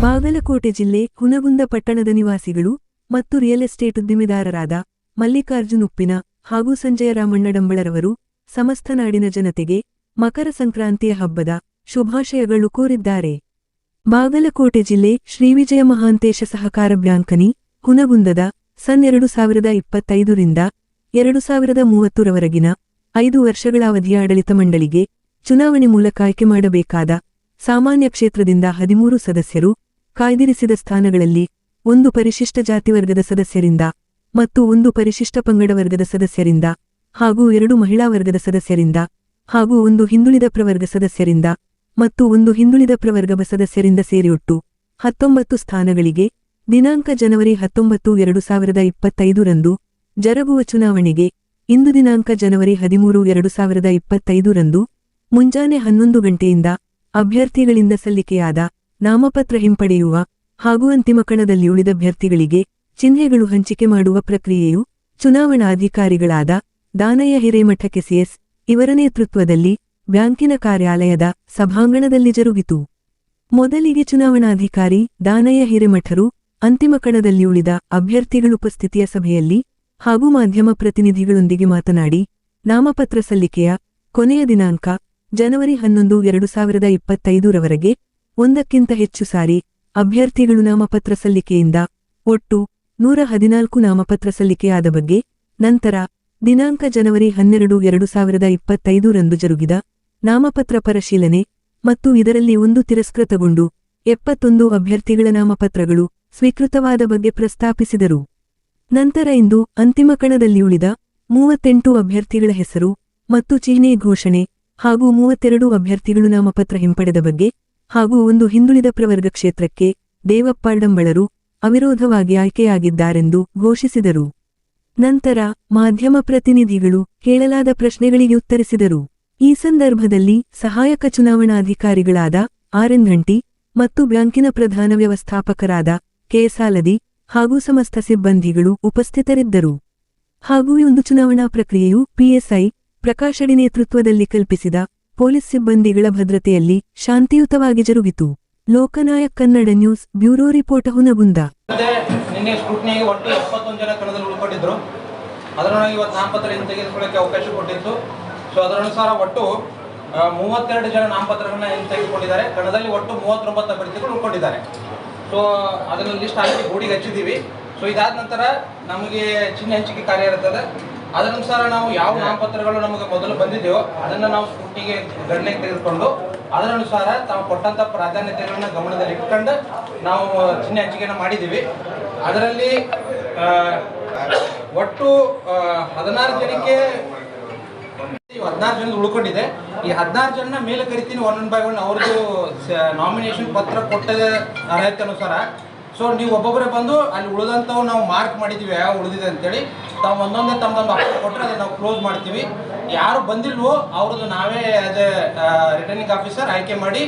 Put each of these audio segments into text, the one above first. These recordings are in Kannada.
ಬಾಗಲಕೋಟೆ ಜಿಲ್ಲೆ ಹುನಗುಂದ ಪಟ್ಟಣದ ನಿವಾಸಿಗಳು ಮತ್ತು ರಿಯಲ್ ಎಸ್ಟೇಟ್ ಉದ್ದಿಮೆದಾರರಾದ ಮಲ್ಲಿಕಾರ್ಜುನ್ ಉಪ್ಪಿನ ಹಾಗೂ ಸಂಜಯ ರಾಮಣ್ಣ ಡಂಬಳರವರು ಸಮಸ್ತ ನಾಡಿನ ಜನತೆಗೆ ಮಕರ ಸಂಕ್ರಾಂತಿಯ ಹಬ್ಬದ ಶುಭಾಶಯಗಳು ಕೋರಿದ್ದಾರೆ. ಬಾಗಲಕೋಟೆ ಜಿಲ್ಲೆ ಶ್ರೀವಿಜಯ ಮಹಾಂತೇಶ ಸಹಕಾರ ಬ್ಯಾಂಕನಿ ಹುನಗುಂದದ ಸನ್ 2025 ರಿಂದ 2030 ರವರೆಗಿನ 5 ವರ್ಷಗಳ ಅವಧಿಯ ಆಡಳಿತ ಮಂಡಳಿಗೆ ಚುನಾವಣೆ ಮೂಲಕ ಆಯ್ಕೆ ಮಾಡಬೇಕಾದ ಸಾಮಾನ್ಯ ಕ್ಷೇತ್ರದಿಂದ 13 ಸದಸ್ಯರು, ಕಾಯ್ದಿರಿಸಿದ ಸ್ಥಾನಗಳಲ್ಲಿ 1 ಪರಿಶಿಷ್ಟ ಜಾತಿ ವರ್ಗದ ಸದಸ್ಯರಿಂದ ಮತ್ತು 1 ಪರಿಶಿಷ್ಟ ಪಂಗಡ ವರ್ಗದ ಸದಸ್ಯರಿಂದ ಹಾಗೂ 2 ಮಹಿಳಾ ವರ್ಗದ ಸದಸ್ಯರಿಂದ ಹಾಗೂ 1 ಹಿಂದುಳಿದ ಪ್ರವರ್ಗ ಸದಸ್ಯರಿಂದ ಮತ್ತು 1 ಹಿಂದುಳಿದ ಪ್ರವರ್ಗ ಸದಸ್ಯರಿಂದ ಸೇರಿ ಒಟ್ಟು 19 ಸ್ಥಾನಗಳಿಗೆ ದಿನಾಂಕ ಜನವರಿ 19, 2025 ರಂದು ಜರುಗುವ ಚುನಾವಣೆಗೆ ಇಂದು ದಿನಾಂಕ ಜನವರಿ 13, 2025 ರಂದು ಮುಂಜಾನೆ 11 ಗಂಟೆಯಿಂದ ಅಭ್ಯರ್ಥಿಗಳಿಂದ ಸಲ್ಲಿಕೆಯಾದ ನಾಮಪತ್ರ ಹಿಂಪಡೆಯುವ ಹಾಗೂ ಅಂತಿಮ ಕಣದಲ್ಲಿ ಉಳಿದ ಅಭ್ಯರ್ಥಿಗಳಿಗೆ ಚಿಹ್ನೆಗಳು ಹಂಚಿಕೆ ಮಾಡುವ ಪ್ರಕ್ರಿಯೆಯು ಚುನಾವಣಾಧಿಕಾರಿಗಳಾದ ದಾನಯ್ಯ ಹಿರೇಮಠ ಕೆಸಿಎಸ್ ಇವರ ನೇತೃತ್ವದಲ್ಲಿ ಬ್ಯಾಂಕಿನ ಕಾರ್ಯಾಲಯದ ಸಭಾಂಗಣದಲ್ಲಿ ಜರುಗಿತು. ಮೊದಲಿಗೆ ಚುನಾವಣಾಧಿಕಾರಿ ದಾನಯ್ಯ ಹಿರೇಮಠರು ಅಂತಿಮ ಕಣದಲ್ಲಿ ಉಳಿದ ಅಭ್ಯರ್ಥಿಗಳ ಉಪಸ್ಥಿತಿಯ ಸಭೆಯಲ್ಲಿ ಹಾಗೂ ಮಾಧ್ಯಮ ಪ್ರತಿನಿಧಿಗಳೊಂದಿಗೆ ಮಾತನಾಡಿ, ನಾಮಪತ್ರ ಸಲ್ಲಿಕೆಯ ಕೊನೆಯ ದಿನಾಂಕ ಜನವರಿ 11, 2025 ರವರೆಗೆ 1ಕ್ಕಿಂತ ಹೆಚ್ಚು ಸಾರಿ ಅಭ್ಯರ್ಥಿಗಳು ನಾಮಪತ್ರ ಸಲ್ಲಿಕೆಯಿಂದ ಒಟ್ಟು 114 ನಾಮಪತ್ರ ಸಲ್ಲಿಕೆಯಾದ ಬಗ್ಗೆ ನಂತರ ದಿನಾಂಕ ಜನವರಿ 12, 2025 ರಂದು ಜರುಗಿದ ನಾಮಪತ್ರ ಪರಿಶೀಲನೆ ಮತ್ತು ಇದರಲ್ಲಿ 1 ತಿರಸ್ಕೃತಗೊಂಡು 71 ಅಭ್ಯರ್ಥಿಗಳ ನಾಮಪತ್ರಗಳು ಸ್ವೀಕೃತವಾದ ಬಗ್ಗೆ ಪ್ರಸ್ತಾಪಿಸಿದರು. ನಂತರ ಇಂದು ಅಂತಿಮ ಕಣದಲ್ಲಿ ಉಳಿದ 38 ಅಭ್ಯರ್ಥಿಗಳ ಹೆಸರು ಮತ್ತು ಚಿಹ್ನೆ ಘೋಷಣೆ ಹಾಗೂ 32 ಅಭ್ಯರ್ಥಿಗಳು ನಾಮಪತ್ರ ಹಿಂಪಡೆದ ಬಗ್ಗೆ ಹಾಗೂ 1 ಹಿಂದುಳಿದ ಪ್ರವರ್ಗ ಕ್ಷೇತ್ರಕ್ಕೆ ದೇವಪ್ಪ ಡಂಬಳರು ಅವಿರೋಧವಾಗಿ ಆಯ್ಕೆಯಾಗಿದ್ದಾರೆಂದು ಘೋಷಿಸಿದರು. ನಂತರ ಮಾಧ್ಯಮ ಪ್ರತಿನಿಧಿಗಳು ಕೇಳಲಾದ ಪ್ರಶ್ನೆಗಳಿಗೆ ಉತ್ತರಿಸಿದರು. ಈ ಸಂದರ್ಭದಲ್ಲಿ ಸಹಾಯಕ ಚುನಾವಣಾಧಿಕಾರಿಗಳಾದ ಆರ್.ಎನ್. ಘಂಟಿ ಮತ್ತು ಬ್ಯಾಂಕಿನ ಪ್ರಧಾನ ವ್ಯವಸ್ಥಾಪಕರಾದ ಕೆ.ಎಸ್. ಆಲದಿ ಹಾಗೂ ಸಮಸ್ತ ಸಿಬ್ಬಂದಿಗಳು ಉಪಸ್ಥಿತರಿದ್ದರು. ಹಾಗೂ ಈ ಒಂದು ಚುನಾವಣಾ ಪ್ರಕ್ರಿಯೆಯು ಪಿಎಸ್ಐ ಪ್ರಕಾಶ್ ಅಡಿ ನೇತೃತ್ವದಲ್ಲಿ ಕಲ್ಪಿಸಿದ ಪೊಲೀಸ್ ಸಿಬ್ಬಂದಿಗಳ ಭದ್ರತೆಯಲ್ಲಿ ಶಾಂತಿಯುತವಾಗಿ ಜರುಗಿತು. Lokanayak Kannada news bureau report Hungund. ನಿನ್ನೆ ಸ್ಕ್ರೂಟಿನಿಗೆ ಒಟ್ಟು 71 ಜನ ಕಣದಲ್ಲಿ ಉಳ್ಕೊಂಡಿದ್ರು. ಅದರೊಳಗೆ ಇವತ್ತು ನಾಮಪತ್ರ ತೆಗೆದುಕೊಳ್ಳಕ್ಕೆ ಅವಕಾಶ ಕೊಟ್ಟಿತ್ತು. ಸೊ ಅದರ ಅನುಸಾರ ಒಟ್ಟು 32 ಜನ ನಾಮಪತ್ರಗಳನ್ನ ತೆಗೆದುಕೊಂಡಿದ್ದಾರೆ. ಕಣದಲ್ಲಿ ಒಟ್ಟು 39 ಅಭ್ಯರ್ಥಿಗಳು ಉಳ್ಕೊಂಡಿದ್ದಾರೆ. ಸೊ ಅದನ್ನ ಲಿಸ್ಟ್ ಹಾಕಿ ಬೋರ್ಡಿಗೆ ಹಚ್ಚಿದ್ದೀವಿ. ಸೊ ಇದಾದ ನಂತರ ನಮಗೆ ಚಿಹ್ನೆ ಹಂಚಿಕೆ ಕಾರ್ಯ ಇರುತ್ತದೆ. ಅದರನುಸಾರ ನಾವು ಯಾವ ನಾಮಪತ್ರಗಳು ನಮಗೆ ಮೊದಲು ಬಂದಿದೆಯೋ ಅದನ್ನು ನಾವು ಸ್ಕ್ರೂಟಿನಿಗೆ ಗಣನೆಗೆ ತೆಗೆದುಕೊಂಡು ಅದರ ಅನುಸಾರ ತಾವು ಕೊಟ್ಟಂಥ ಪ್ರಾಧಾನ್ಯತೆಗಳನ್ನ ಗಮನದಲ್ಲಿ ಇಟ್ಕೊಂಡು ನಾವು ಚಿಹ್ನೆ ಹಂಚಿಕೆಯನ್ನು ಮಾಡಿದ್ದೀವಿ. ಅದರಲ್ಲಿ ಒಟ್ಟು 16 ಜನಕ್ಕೆ 16 ಜನ ಉಳ್ಕೊಂಡಿದೆ. ಈ 16 ಜನ ಮೇಲೆ ಕರಿತೀನಿ 1 by 1 ಅವ್ರದ್ದು ನಾಮಿನೇಷನ್ ಪತ್ರ ಕೊಟ್ಟದ ಅರ್ಹತೆ ಅನುಸಾರ. ಸೊ ನೀವು ಒಬ್ಬೊಬ್ಬರೇ ಬಂದು ಅಲ್ಲಿ ಉಳಿದಂಥವು ನಾವು ಮಾರ್ಕ್ ಮಾಡಿದ್ದೀವಿ ಯಾವ ಉಳಿದಿದೆ ಅಂತೇಳಿ ತಾವು ಒಂದೊಂದೇ ತಮ್ಮದೊಂದು ಅಪ್ಲೋಡ್ ಕೊಟ್ಟರೆ ಅದನ್ನು ನಾವು ಕ್ಲೋಸ್ ಮಾಡ್ತೀವಿ. ಯಾರು ಬಂದಿಲ್ವೋ ಅವ್ರದ್ದು ನಾವೇ ಆಸ್ ಎ ರಿಟರ್ನಿಂಗ್ ಆಫೀಸರ್ ಆಯ್ಕೆ ಮಾಡಿ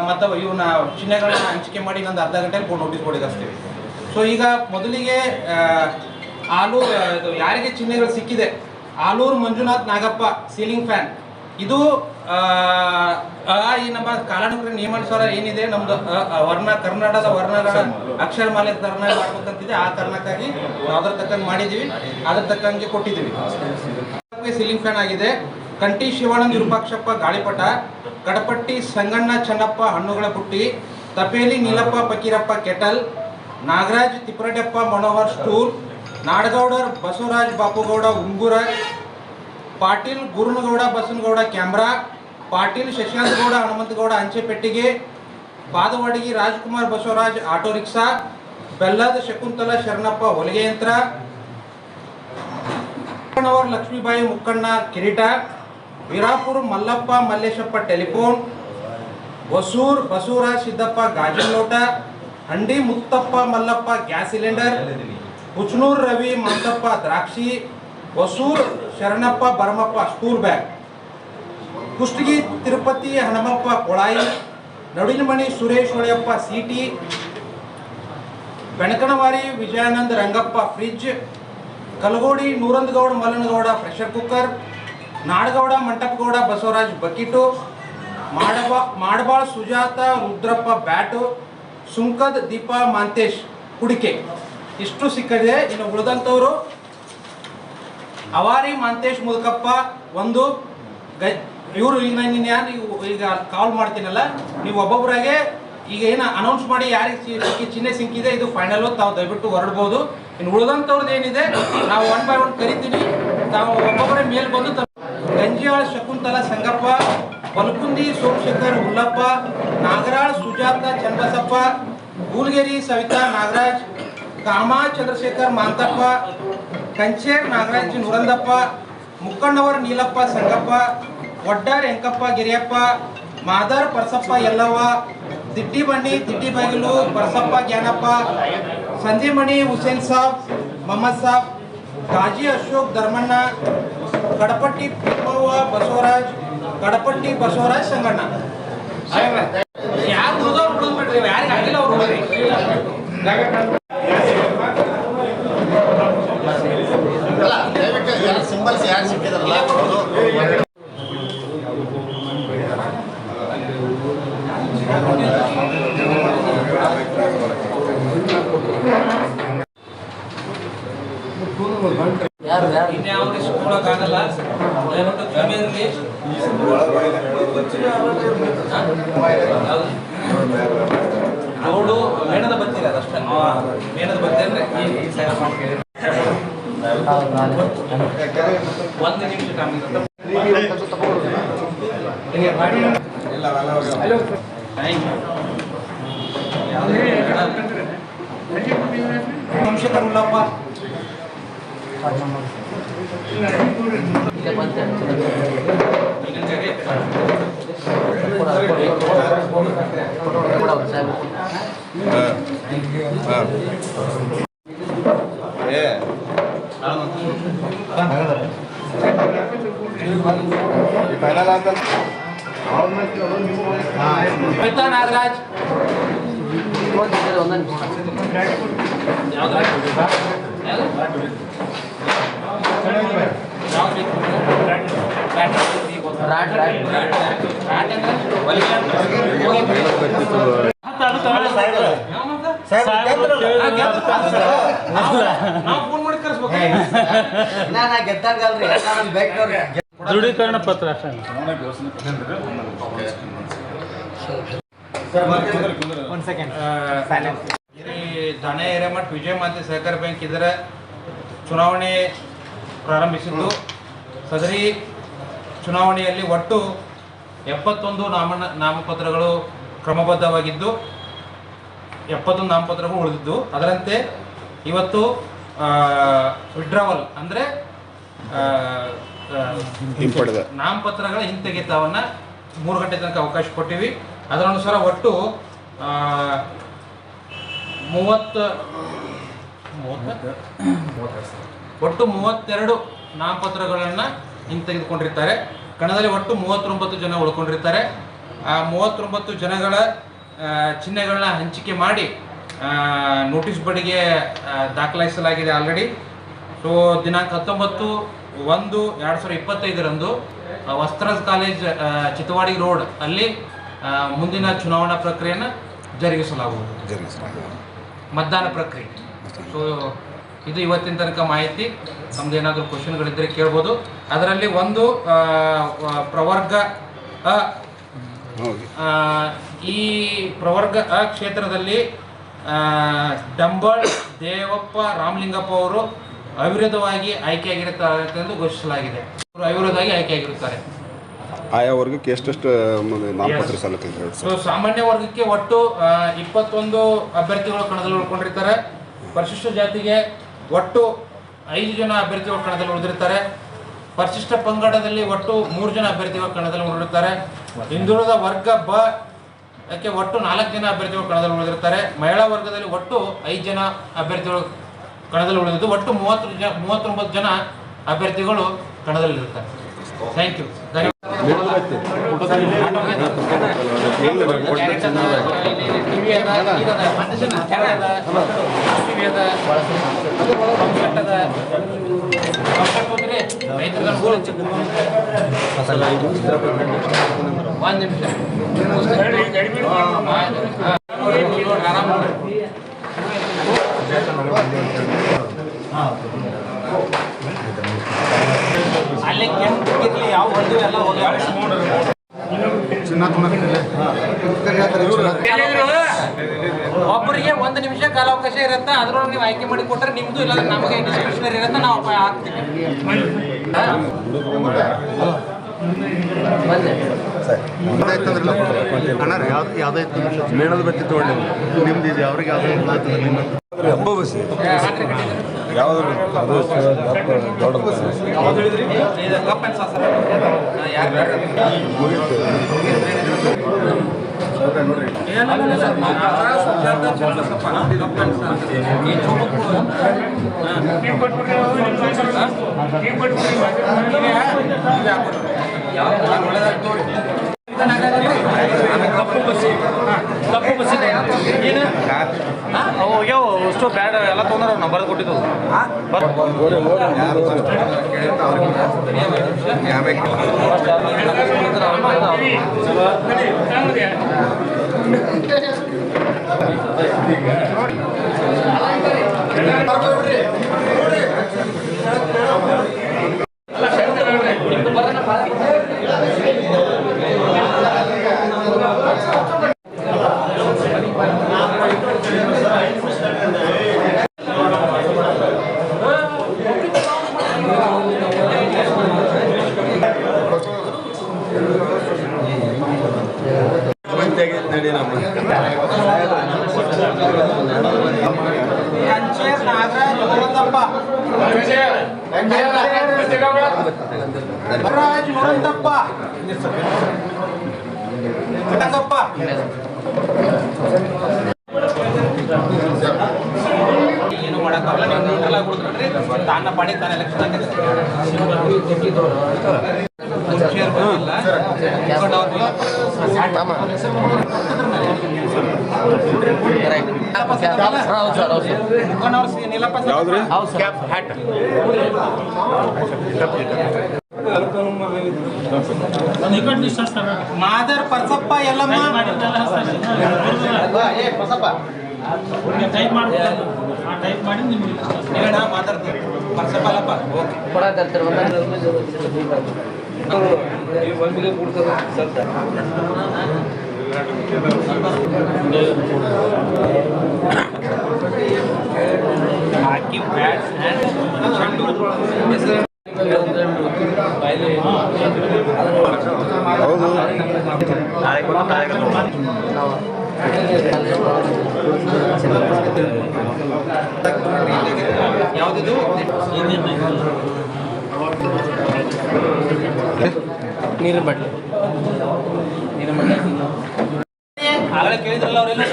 ಮತ್ತು ಇವನ್ನ ಚಿಹ್ನೆಗಳನ್ನ ಹಂಚಿಕೆ ಮಾಡಿ ಇನ್ನೊಂದು ಅರ್ಧ ಗಂಟೆಯಲ್ಲಿ ಫೋನ್ ನೋಟಿಸ್ ಕೊಡಿಸ್ತೀವಿ. ಸೊ ಈಗ ಮೊದಲಿಗೆ ಇದು ಯಾರಿಗೆ ಚಿಹ್ನೆಗಳು ಸಿಕ್ಕಿದೆ, ಆಲೂರು ಮಂಜುನಾಥ್ ನಾಗಪ್ಪ ಸೀಲಿಂಗ್ ಫ್ಯಾನ್, ಇದು ಈ ನಮ್ಮ ಕಾಲಾನುಕ್ರಮ ನಿಯಮಾನುಸಾರ ಏನಿದೆ ನಮ್ದು ಕರ್ನಾಟಕದ ವರ್ಣಗಳ ಅಕ್ಷರಮಾಲೆ ಧರ್ಮ ಮಾಡ್ಬೇಕಂತಿದೆ. ಆ ಕಾರಣಕ್ಕಾಗಿ ಅದ್ರ ತಕ್ಕಂಗೆ ಮಾಡಿದ್ದೀವಿ, ಅದ್ರ ತಕ್ಕಂಗೆ ಕೊಟ್ಟಿದ್ದೀವಿ. ಸೀಲಿಂಗ್ ಫ್ಯಾನ್ ಆಗಿದೆ. ಕಂಠಿ ಶಿವಾನಂದ ವಿರೂಪಾಕ್ಷಪ್ಪ ಗಾಳಿಪಟ, ಕಡಪಟ್ಟಿ ಸಂಗಣ್ಣ ಚನ್ನಪ್ಪ ಹಣ್ಣುಗಳ ಬುಟ್ಟಿ, ತಪೇಲಿ ನೀಲಪ್ಪ ಫಕೀರಪ್ಪ ಕೆಟಲ್, ನಾಗರಾಜ್ ತಿಪ್ಪರಡ್ಯಪ್ಪ ಮನೋಹರ್ ಸ್ಟೂಲ್, ನಾಡಗೌಡರ್ ಬಸವರಾಜ್ ಬಾಪುಗೌಡ ಉಂಗುರ, ಪಾಟೀಲ್ ಗುರುನಗೌಡ ಬಸನಗೌಡ ಕ್ಯಾಮ್ರಾ, ಪಾಟೀಲ್ ಶಶಾಂತಗೌಡ ಹನುಮಂತಗೌಡ ಅಂಚೆ ಪೆಟ್ಟಿಗೆ, ಪಾದವಾಡಗಿ ರಾಜ್ಕುಮಾರ್ ಬಸವರಾಜ್ ಆಟೋ ರಿಕ್ಷಾ, ಬೆಲ್ಲದ ಶಕುಂತಲಾ ಶರಣಪ್ಪ ಹೊಲಿಗೆ ಯಂತ್ರ, ಲಕ್ಷ್ಮೀಬಾಯಿ ಮುಕ್ಕಣ್ಣ ಕಿರೀಟ, ವೀರಾಪುರ ಮಲ್ಲಪ್ಪ ಮಲ್ಲೇಶಪ್ಪ ಟೆಲಿಫೋನ್, ಹೊಸೂರ್ ಬಸವರಾಜ್ ಸಿದ್ದಪ್ಪ ಗಾಜಿನ ಲೋಟ, ಹಂಡಿ ಮುತ್ತಪ್ಪ ಮಲ್ಲಪ್ಪ ಗ್ಯಾಸ್ ಸಿಲಿಂಡರ್, ಹುಚನೂರ್ ರವಿ ಮಂತಪ್ಪ ದ್ರಾಕ್ಷಿ, ಹೊಸೂರ್ ಶರಣಪ್ಪ ಭರಮಪ್ಪ ಸ್ಕೂಲ್ ಬ್ಯಾಗ್, ಕುಷ್ಟಗಿ ತಿರುಪತಿ ಹನುಮಪ್ಪ ಕೊಳಾಯಿ, Naduvinamani Suresh Holeyappa city, ಬೆಣಕನವಾರಿ Vijayananda Rangappa fridge, Kalagodi Nurandagouda Mallanagouda pressure cooker, Nadagouda Mantapagouda Basavaraj bucket, Madabal Sujata Rudrappa bat, Sunkad Deepa Mantesh ಕುಡಿಕೆ ಇಷ್ಟು ಸಿಕ್ಕಿದೆ. ಇನ್ನು ಉಳಿದಂಥವರು ಅವಾರಿ ಮಾಂತೇಶ್ ಮುದುಕಪ್ಪ ಒಂದು ಇವರು ಈಗ ಕಾಲ್ ಮಾಡ್ತೀನಲ್ಲ, ನೀವು ಒಬ್ಬೊಬ್ಬರಾಗೆ ಈಗ ಏನು ಅನೌನ್ಸ್ ಮಾಡಿ ಯಾರಿಗೆ ಚಿಹ್ನೆ ಸಿಕ್ಕಿದೆ ಇದು ಫೈನಲ್, ತಾವು ದಯವಿಟ್ಟು ಹೊರಡ್ಬೋದು. ಇನ್ನು ಉಳಿದಂಥವ್ರದ್ದು ಏನಿದೆ ನಾವು 1 by 1 ಕರಿತೀವಿ, ತಾವು ಒಬ್ಬೊಬ್ಬರೇ ಮೇಲ್ ಬಂದು ಗಂಜಿಯಾಳ ಶಕುಂತಲ ಸಂಗಪ್ಪ, ಬಲಕುಂದಿ ಸೋಮಶೇಖರ್ ಹುಲ್ಲಪ್ಪ, ನಾಗರಾಳ್ ಸುಜಾತ ಚನ್ನಬಸಪ್ಪ, ಗೂಲ್ಗೇರಿ ಸವಿತಾ ನಾಗರಾಜ್, ಕಾಮ ಚಂದ್ರಶೇಖರ್ ಮಾಂತಪ್ಪ, ಕಂಚೇರ್ ನಾಗರಾಜ್ ನುರಂದಪ್ಪ, ಮುಕ್ಕಣ್ಣವರ್ ನೀಲಪ್ಪ ಸಂಗಪ್ಪ, ಒಡ್ಡಾರ್ ಎಂಕಪ್ಪ ಗಿರಿಯಪ್ಪ, ಮಾದಾರ್ ಪರಸಪ್ಪ ಯಲ್ಲವ್ವ, ದಿಡ್ಡಿಬಣ್ಣಿ ದಿಡ್ಡಿಬಾಗಿಲು ಪರಸಪ್ಪ ಜ್ಞಾನಪ್ಪ, ಸಂಧಿಮಣಿ ಹುಸೇನ್ ಸಾಬ್, ಮೊಹಮ್ಮದ್ ಸಾಬ್, ಗಾಜಿ ಅಶೋಕ್ ಧರ್ಮಣ್ಣ, ಕಡಪಟ್ಟಿ ಪಿಪ್ಪವ್ವ ಬಸವರಾಜ್, ಕಡಪಟ್ಟಿ ಬಸವರಾಜ್ ಸಂಗಣ್ಣ. ಯಾರು ಉಳಿದವ್ರು ಉಳಿದ್ಬಿಟ್ರಿ, ಯಾರಿಗೆ ಆಗಿಲ್ಲ ಅವ್ರು ಸಿಂಬಲ್ಸ್ ಯಾರು ಸಿಕ್ಕಿದಾರಲ್ಲ ಇನ್ಯಾವ್ದು ಸ್ಕೂಲಾಗಲ್ಲ, ದಯವಿಟ್ಟು ಕ್ಷಮೆ ಇರಲಿ. ರೋಡು ಮೇಣದ ಬತ್ತಿ ಅದಷ್ಟೇ, ಮೇಣದ ಬತ್ತಿ ಅಂದ್ರೆ ಈ ಸೈಡ್ ಮಾಡಿ 1 ನಿಮಿಷ ಕಾಮಿರುತ್ತೆ. ಸೋಮಶೇಖರ್ ಹುಲ್ಲಪ್ಪ, ಕವಿತಾ ನಾಗರಾಜ್, ದೃಢೀಕರಣ ಪತ್ರ ದಾನೆ ಹಿರೇಮಠ್ ವಿಜಯ ಮಾಂತೆ ಸಹಕಾರ ಬ್ಯಾಂಕ್ ಇದರ ಚುನಾವಣೆ ಪ್ರಾರಂಭಿಸಿದ್ದು, ಸದರಿ ಚುನಾವಣೆಯಲ್ಲಿ ಒಟ್ಟು 71 ನಾಮಪತ್ರಗಳು ಕ್ರಮಬದ್ಧವಾಗಿದ್ದು 71 ನಾಮಪತ್ರಗಳು ಉಳಿದಿದ್ದು, ಅದರಂತೆ ಇವತ್ತು ವಿಡ್ರಾವಲ್ ಅಂದರೆ ನಾಮಪತ್ರಗಳ ಹಿಂತೆಗೆತವನ್ನ 3 ಗಂಟೆ ತನಕ ಅವಕಾಶ ಕೊಟ್ಟಿವಿ. ಅದರ ಅನುಸಾರ ಒಟ್ಟು 32 ನಾಮಪತ್ರಗಳನ್ನು ಹಿಂತೆಗೆದುಕೊಂಡಿರ್ತಾರೆ. ಕಣದಲ್ಲಿ ಒಟ್ಟು 39 ಜನ ಉಳ್ಕೊಂಡಿರ್ತಾರೆ. ಆ 39 ಜನಗಳ ಚಿಹ್ನೆಗಳನ್ನ ಹಂಚಿಕೆ ಮಾಡಿ ನೋಟಿಸ್ ಬೋರ್ಡಿಗೆ ದಾಖಲಿಸಲಾಗಿದೆ ಆಲ್ರೆಡಿ. ಸೊ ದಿನಾಂಕ 19/1/2025 ವಸ್ತ್ರಜ್ ಕಾಲೇಜ್ ಚಿತ್ತವಾಡಿ ರೋಡ್ ಅಲ್ಲಿ ಮುಂದಿನ ಚುನಾವಣಾ ಪ್ರಕ್ರಿಯೆಯನ್ನು ಜರುಗಿಸಲಾಗುವುದು, ಮತದಾನ ಪ್ರಕ್ರಿಯೆ. ಸೊ ಇದು ಇವತ್ತಿನ ತನಕ ಮಾಹಿತಿ. ನಮ್ದು ಏನಾದರೂ ಕ್ವಶನ್ಗಳಿದ್ದರೆ ಕೇಳ್ಬೋದು. ಅದರಲ್ಲಿ ಒಂದು ಪ್ರವರ್ಗ ಈ ಪ್ರವರ್ಗ ಕ್ಷೇತ್ರದಲ್ಲಿ ಡಂಬಾಳ್ ದೇವಪ್ಪ ರಾಮಲಿಂಗಪ್ಪ ಅವರು ಅವಿರೋಧವಾಗಿ ಆಯ್ಕೆಯಾಗಿರುತ್ತಾರೆ ಎಂದು ಘೋಷಿಸಲಾಗಿದೆ. ಅವರು ಅವಿರೋಧವಾಗಿ ಆಯ್ಕೆಯಾಗಿರುತ್ತಾರೆ. ಆಯಾ ವರ್ಗಕ್ಕೆ ಎಷ್ಟೆಷ್ಟು ನಾಮಪತ್ರ ಸಲ್ಲಿಕೆ? ಸೊ ಸಾಮಾನ್ಯ ವರ್ಗಕ್ಕೆ ಒಟ್ಟು 21 ಅಭ್ಯರ್ಥಿಗಳು ಕಣದಲ್ಲಿ ಉಳ್ಕೊಂಡಿರ್ತಾರೆ. ಪರಿಶಿಷ್ಟ ಜಾತಿಗೆ ಒಟ್ಟು 5 ಜನ ಅಭ್ಯರ್ಥಿಗಳು ಕಣದಲ್ಲಿ ಉಳಿದಿರ್ತಾರೆ. ಪರಿಶಿಷ್ಟ ಪಂಗಡದಲ್ಲಿ ಒಟ್ಟು 3 ಜನ ಅಭ್ಯರ್ಥಿಗಳು ಕಣದಲ್ಲಿ ಉಳಿದಿರ್ತಾರೆ. ಹಿಂದುಳಿದ ವರ್ಗ ಬ ಅದಕ್ಕೆ ಒಟ್ಟು 4 ಜನ ಅಭ್ಯರ್ಥಿಗಳು ಕಣದಲ್ಲಿ ಉಳಿದಿರ್ತಾರೆ. ಮಹಿಳಾ ವರ್ಗದಲ್ಲಿ ಒಟ್ಟು 5 ಜನ ಅಭ್ಯರ್ಥಿಗಳು ಕಣದಲ್ಲಿ ಉಳಿದಿದ್ದು ಒಟ್ಟು 39 ಜನ ಅಭ್ಯರ್ಥಿಗಳು ಕಣದಲ್ಲಿರ್ತಾರೆ. ಥ್ಯಾಂಕ್ ಯು, ಧನ್ಯವಾದ. ಆರಾಮ ಅಲ್ಲೇ ಕೆಂಪು ಗಿರ್ಲಿ ಯಾವ ಹೊಂದು ಎಲ್ಲ ಹೋಗ್ಯಾವ ಒಬ್ಬರಿಗೆ 1 ನಿಮಿಷ ಕಾಲಾವಕಾಶ ಇರುತ್ತೆ, ಅದ್ರೊಳಗೆ ನೀವು ಆಯ್ಕೆ ಮಾಡಿ ಕೊಟ್ಟರೆ ನಿಮ್ದು, ಇಲ್ಲ ನಮಗೆ ಡಿಸ್ಕ್ರಿಪ್ಷನರಿ ಇರುತ್ತೆ, ನಾವು ಹಾಕ್ತೀವಿ. ಮೇಣದ ಬತ್ತಿ ತೊಗೊಂಡು ನಿಮ್ದು ಇದು ಅವ್ರಿಗೆ ಯಾವ್ದು ಹಬ್ಬ ಬಸ್ ಯಾವ್ದು ದೊಡ್ಡ ಬಸ್ ಕಪ್ ಅಂಡ್ ಸಾಸ್ ಯಾರು ಕಪ್ಪು ಬಸ್ಸಿದೆ ಏನು ಹೋಗ್ಯಾವ ಅಷ್ಟು ಬ್ಯಾಡ ಎಲ್ಲ ತೊಂದ್ರೆ ನಾವು ಬರೆದು ಕೊಟ್ಟಿದ್ದು ಏನು ಮಾಡೋಕ್ಕಾಗಲ್ಲ, ನೀವು ನ್ಯೂಟ್ರಲ್ ಆಗಿ ಉಳಿದ್ರಿ ತಾನ ಪಾಡಿ ತಾನ ಎಲೆಕ್ಷನ್ ಯಾವ್ದ್ರಿ ಮಾದರ್ ಪರ್ಸಪ್ಪ ಎಲ್ಲಮ್ಮ ಟೈಪ್ ಮಾಡಿ ನಿಮಗೆ ಹೇಳ ಮಾತಾಡ್ತೀವಿ ಪರ್ಸಪ್ಪ ಅಲ್ಲಪ್ಪ ಹಾಕಿ ಬ್ಯಾಟ್ಸ್ ಹೌದು ಯಾವುದಿದು ನೀರಿನ ಬಟ್ಲಿ ಆಗಲೇ ಕೇಳಿದ್ರಲ್ಲ ಅವರೆಲ್ಲ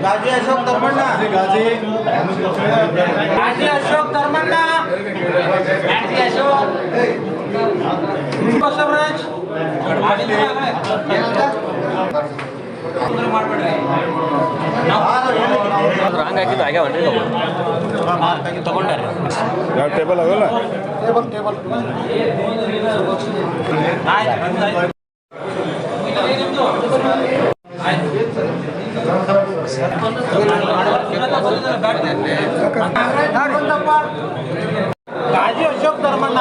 ಗಾಜಿ ಅಶೋಕ್ ಧರ್ಮಣ್ಣ ಗಾಜಿ ಅಶೋಕ್ ಧರ್ಮಣ್ಣ ಗಾಜಿ ಅಶೋಕ್ ಬಸವರಾಜ್ ಮಾಡ್ಬೇಡ್ರಿ ರಾಂಗ್ ಹಾಕಿದ್ದು ಆಗ್ಯಾವನ್ರಿ ತಗೊಂಡಾರೆ ಯಾವ ಟೇಬಲ್ ಅವಲ್ಲ ಗಾಜಿ ಅಶೋಕ್ ಧರ್ಮಣ್ಣ